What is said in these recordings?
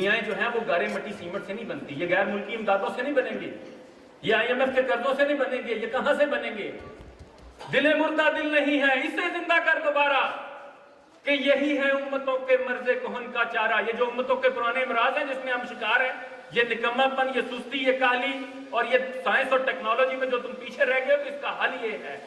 دنیایں جو ہیں وہ گارے مٹی سیمنٹ سے نہیں بنتی، یہ غیر ملکی امدادوں سے نہیں بنیں گے، یہ IMF کے قرضوں سے نہیں بنیں گے، یہ کہاں سے بنیں گے؟ دل مردہ دل نہیں ہے، اسے زندہ کر دوبارہ کہ یہی ہے امتوں کے مرض کہن کا چارہ۔ یہ جو امتوں کے پرانے امراض ہیں جس میں ہم شکار ہیں، یہ نکما پن، یہ سستی، یہ کالی اور یہ سائنس اور ٹیکنالوجی میں جو تم پیچھے رہ گئے ہو، تو اس کا حل یہ ہے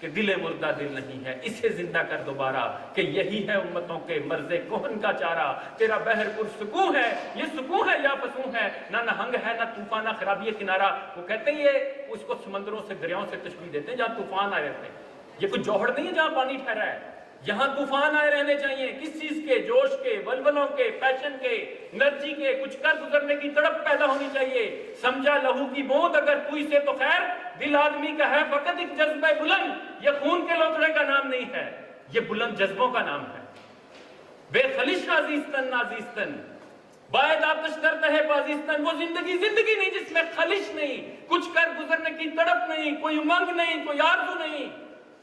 کہ دل مردہ دل نہیں ہے، اسے زندہ کر دوبارہ کہ یہی ہے امتوں کے مرض کہن کا چارہ۔ تیرا بحر پرسکون ہے، یہ سکون ہے یا فسون ہے، نہ نہنگ ہے نہ طوفان نہ خرابی کنارہ۔ وہ کہتے ہیں یہ اس کو سمندروں سے دریاؤں سے تشبیہ دیتے ہیں جہاں طوفان آئے رہتے ہیں۔ یہ کوئی جوہر نہیں ہے جہاں پانی ٹھہرا ہے، یہاں طوفان آئے رہنے چاہیے، کس چیز کے؟ جوش کے، ولولوں کے، پیشن کے، انرجی کے، کچھ کر گزرنے کی تڑپ پیدا ہونی چاہیے۔ سمجھا لہو کی بوند اگر کوئی سے تو خیر، دل آدمی کا ہے فقط ایک جذبہ بلند، یہ خون کے لوتڑے کا نام نہیں ہے، یہ بلند جذبوں کا نام ہے۔ بے خلش عزیزتن نازیستن، باید آتش در تہ بازیستن، وہ زندگی نہیں جس میں خلش نہیں، کچھ کر گزرنے کی تڑپ نہیں، کوئی امنگ نہیں، کوئی آرزو نہیں۔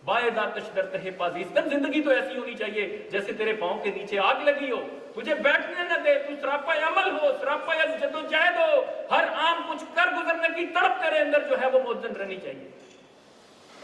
باید آتش در تہ بازیستن، زندگی تو ایسی ہونی چاہیے جیسے تیرے پاؤں کے نیچے آگ لگی ہو، تجھے بیٹھنے نہ دے، تو سراپا عمل ہو، سراپا جدوجہد ہو، ہر عام کچھ کر گزرنے کی تڑپ تیرے اندر جو ہے وہ موزن رہنی چاہیے۔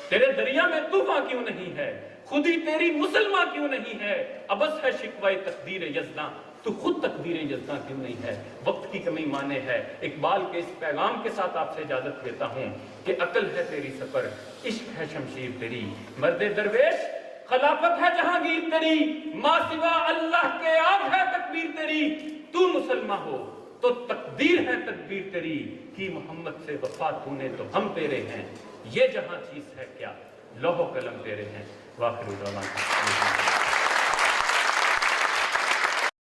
تیرے دریا میں طوفان کیوں نہیں ہے، خودی تیری مسلمہ کیوں نہیں ہے، ابس ہے شکوہ تقدیر یزداں، تو خود تقدیر یزداں کیوں نہیں ہے۔ وقت کی کمی مانے ہے، اقبال کے اس پیغام کے ساتھ آپ سے اجازت لیتا ہوں کہ عقل ہے تیری سفر، عشق ہے شمشیر تیری، مرد درویش خلافت ہے جہانگیر تیری، ما سوا اللہ کے آگ ہے تکبیر تیری، تو مسلمہ ہو تو تقدیر ہے تدبیر تیری، کی محمد سے وفا تو نے تو ہم تیرے ہیں، یہ جہاں چیز ہے کیا، لوح و قلم تیرے ہیں۔ واخر دعوانا